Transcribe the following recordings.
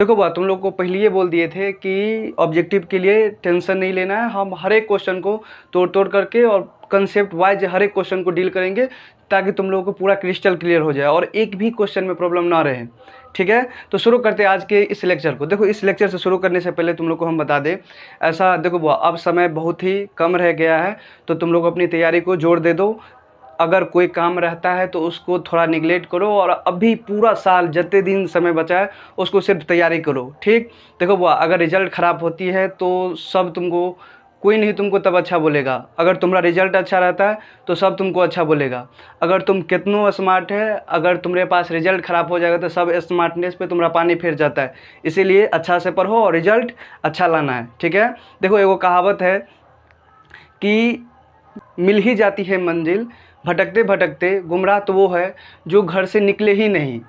देखो बात तुम लोग को पहले ये बोल दिए थे कि ऑब्जेक्टिव के लिए टेंशन नहीं लेना है। हम हर एक क्वेश्चन को तोड़ तोड़ करके और कंसेप्ट वाइज हर एक क्वेश्चन को डील करेंगे ताकि तुम लोगों को पूरा क्रिस्टल क्लियर हो जाए और एक भी क्वेश्चन में प्रॉब्लम ना रहे। ठीक है, तो शुरू करते हैं आज के इस लेक्चर को। देखो, इस लेक्चर से शुरू करने से पहले तुम लोग को हम बता दें, ऐसा देखो बुआ, अब समय बहुत ही कम रह गया है, तो तुम लोग अपनी तैयारी को जोर दे दो। अगर कोई काम रहता है तो उसको थोड़ा निगलेक्ट करो और अभी पूरा साल जितने दिन समय बचा है उसको सिर्फ तैयारी करो। ठीक, देखो बुआ, अगर रिजल्ट ख़राब होती है तो सब तुमको, कोई नहीं तुमको तब अच्छा बोलेगा। अगर तुम्हारा रिजल्ट अच्छा रहता है तो सब तुमको अच्छा बोलेगा। अगर तुम कितनों स्मार्ट है, अगर तुम्हारे पास रिजल्ट ख़राब हो जाएगा तो सब स्मार्टनेस पे तुम्हारा पानी फिर जाता है। इसीलिए अच्छा से पढ़ो और रिजल्ट अच्छा लाना है। ठीक है, देखो एगो कहावत है कि मिल ही जाती है मंजिल, भटकते भटकते गुमराह तो वो है जो घर से निकले ही नहीं।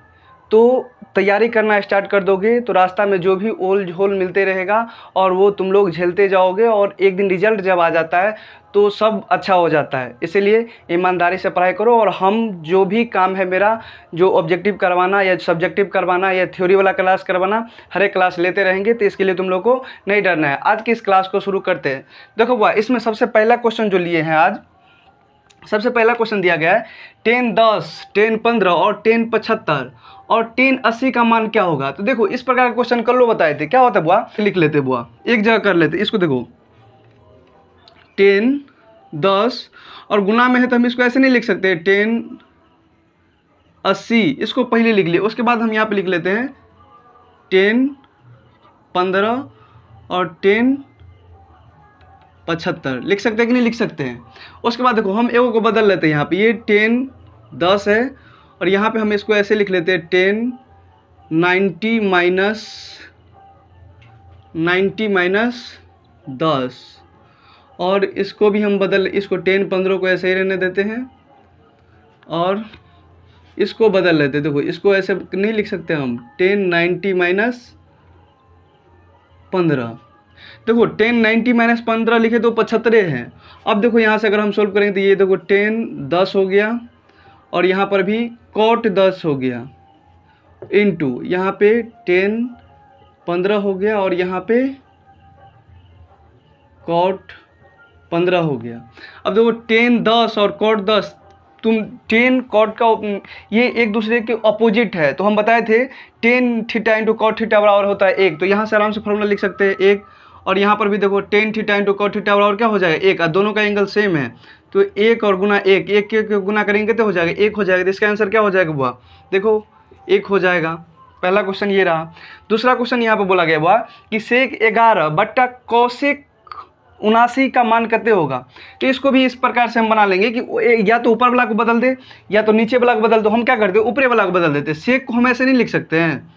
तो तैयारी करना स्टार्ट कर दोगे तो रास्ता में जो भी ओल झोल मिलते रहेगा और वो तुम लोग झेलते जाओगे और एक दिन रिजल्ट जब आ जाता है तो सब अच्छा हो जाता है। इसीलिए ईमानदारी से पढ़ाई करो और हम जो भी काम है मेरा, जो ऑब्जेक्टिव करवाना या सब्जेक्टिव करवाना या थ्योरी वाला क्लास करवाना, हर एक क्लास लेते रहेंगे। तो इसके लिए तुम लोग को नहीं डरना है। आज की इस क्लास को शुरू करते हैं। देखो बुआ, इसमें सबसे पहला क्वेश्चन जो लिए हैं आज, सबसे पहला क्वेश्चन दिया गया है 10 10 10 15 और 10 75 और 10 80 का मान क्या होगा। तो देखो, इस प्रकार का क्वेश्चन कल लो बताए थे। क्या होता है बुआ, लिख लेते बुआ, एक जगह कर लेते। इसको देखो 10 10 और गुना में है तो हम इसको ऐसे नहीं लिख सकते 10 80, इसको पहले लिख लिए, उसके बाद हम यहाँ पे लिख लेते हैं 10 15 और 10 75। लिख सकते हैं कि नहीं लिख सकते हैं। उसके बाद देखो हम एगो को बदल लेते हैं। यहाँ पे ये 10 10 है और यहाँ पे हम इसको ऐसे लिख लेते हैं 10 90 माइनस 10 और इसको भी हम इसको 10 15 को ऐसे ही रहने देते हैं और इसको बदल लेते हैं। देखो, इसको ऐसे नहीं लिख सकते हम 10 90 माइनस 15। देखो 10 90 माइनस 15 लिखे तो 75 हैं। अब देखो यहाँ से अगर हम सोल्व करेंगे तो ये देखो 10 10 हो गया और यहाँ पर भी कॉट 10 हो गया, इनटू यहाँ पे 10 15 हो गया और यहाँ पे कॉट 15 हो गया। अब देखो 10 10 और कॉट 10, तुम 10 कॉट का ये एक दूसरे के अपोजिट है। तो हम बताए थे 10 थीटा इंटू कॉट थीटा बराबर होता है 1। तो यहाँ से आराम से फॉर्मूला लिख सकते हैं 1। और यहाँ पर भी देखो 10 थीटा इंटू कॉट थीटा बराबर क्या हो जाएगा 1। दोनों का एंगल सेम है तो 1 और गुना 1, 1 के गुना करेंगे तो हो जाएगा 1 हो जाएगा। तो इसका आंसर क्या हो जाएगा बुआ, देखो 1 हो जाएगा। पहला क्वेश्चन ये रहा। दूसरा क्वेश्चन यहाँ पे बोला गया बुआ कि सेक 11 बट्टा कौशिक 79 का मान कितने होगा। तो इसको भी इस प्रकार से हम बना लेंगे कि या तो ऊपर वाला को बदल दे या तो नीचे वाला को बदल दो। हम क्या करते हैं, ऊपरी वाला को बदल देते। सेक को हम ऐसे नहीं लिख सकते हैं,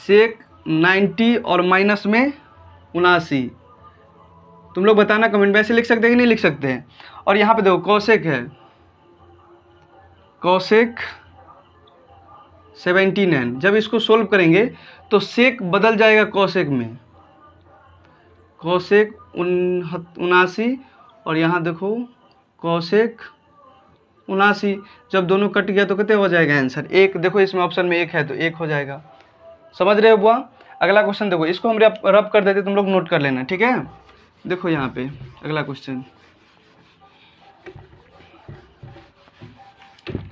सेक 90 और माइनस में 79। तुम लोग बताना कमेंट में, ऐसे लिख सकते हैं कि नहीं लिख सकते हैं। और यहाँ पे देखो कौशिक है, कौशिक 79। जब इसको सोल्व करेंगे तो सेक बदल जाएगा कौशिक में, कौशिक 79 और यहाँ देखो कौशिक 79। जब दोनों कट गया तो कितने हो जाएगा आंसर 1। देखो इसमें ऑप्शन में 1 है तो 1 हो जाएगा। समझ रहे हो बुआ। अगला क्वेश्चन देखो, इसको हम रब कर देते, तुम लोग नोट कर लेना। ठीक है, देखो यहाँ पे अगला क्वेश्चन,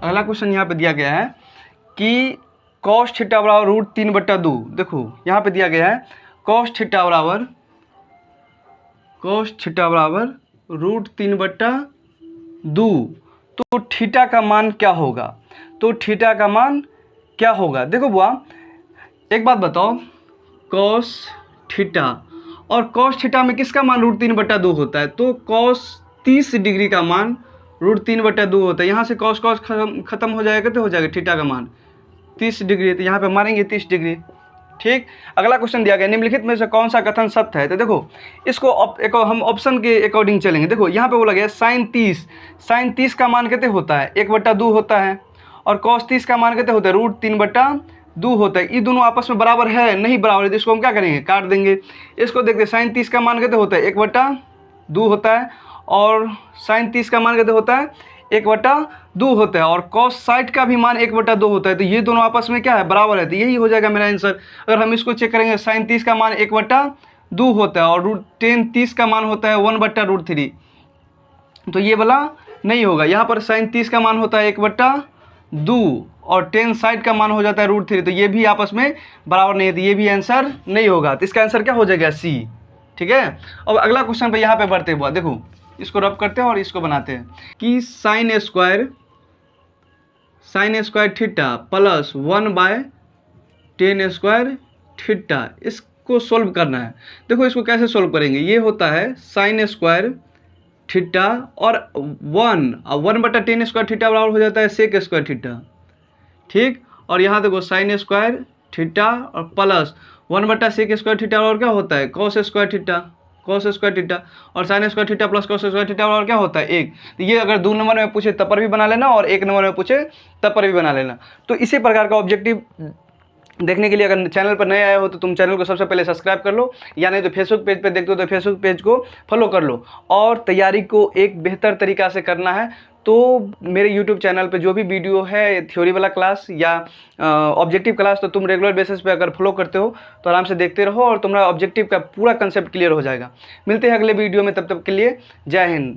अगला क्वेश्चन यहाँ पे दिया गया है कि कॉस थीटा बराबर √3/2। देखो यहाँ पे दिया गया है कॉस थीटा बराबर √3/2। तो थीटा का मान क्या होगा, तो थीटा का मान क्या होगा। देखो बुआ, एक बात बताओ, कॉस थीटा और कॉस थीटा में किसका मान √3/2 होता है। तो कॉस 30 डिग्री का मान √3/2 होता है। यहाँ से कॉस खत्म हो जाएगा तो हो जाएगा थीटा का मान 30 डिग्री। तो यहाँ पे मारेंगे 30 डिग्री। ठीक, अगला क्वेश्चन दिया गया निम्नलिखित में से कौन सा कथन सत्य है। तो देखो इसको हम ऑप्शन के अकॉर्डिंग चलेंगे। देखो यहाँ पे बोला गया साइन 30 का मान कितने होता है 1/2 होता है और कॉस 30 का मान कितने होता है √3/2 होता है। ये दोनों आपस में बराबर है, नहीं बराबर है तो इसको हम क्या करेंगे, काट देंगे। इसको देखते साइन 30 का मान कितने होता है 1/2 होता है और साइन 30 का मान कितने होता है 1/2 होता है और कॉस साइड का भी मान 1/2 होता है। तो ये दोनों आपस में क्या है, बराबर है। तो यही हो जाएगा मेरा आंसर। अगर हम इसको चेक करेंगे, साइन 30 का मान 1/2 होता है और √10 30 का मान होता है 1/√3। तो ये वाला नहीं होगा। यहाँ पर साइन 30 का मान होता है 1/2 और 10 साइड का मान हो जाता है √3। तो ये भी आपस में बराबर नहीं है, तो ये भी आंसर नहीं होगा। तो इसका आंसर क्या हो जाएगा, सी। ठीक है। अब अगला क्वेश्चन पे यहाँ पे बढ़ते हुआ देखो, इसको रब करते हैं और इसको बनाते हैं कि sine square theta plus 1/10 square theta, इसको सोल्व करना है। देखो इसको कैसे सोल्व करेंगे, ये होता है साइन स्क्वायर थीटा और 1/10 स्क्वायर थीटा बराबर हो जाता है सेक स्क्वायर थीटा। ठीक, और यहाँ देखो साइन स्क्वायर थीटा और प्लस 1/सेक स्क्वायर थीटा और क्या होता है कॉस स्क्वायर थीटा और sine square theta plus cos square theta और क्या होता है 1। तो ये अगर 2 नंबर में पूछे तब पर भी बना लेना और 1 नंबर में पूछे तब पर भी बना लेना। तो इसी प्रकार का ऑब्जेक्टिव देखने के लिए अगर चैनल पर नए आए हो तो तुम चैनल को सबसे पहले सब्सक्राइब कर लो, या नहीं तो फेसबुक पेज पे देखते हो तो फेसबुक पेज को फॉलो कर लो। और तैयारी को एक बेहतर तरीका से करना है तो मेरे यूट्यूब चैनल पे जो भी वीडियो है थ्योरी वाला क्लास या ऑब्जेक्टिव क्लास, तो तुम रेगुलर बेसिस पे अगर फॉलो करते हो तो आराम से देखते रहो और तुम्हारा ऑब्जेक्टिव का पूरा कंसेप्ट क्लियर हो जाएगा। मिलते हैं अगले वीडियो में, तब तक के लिए जय हिंद।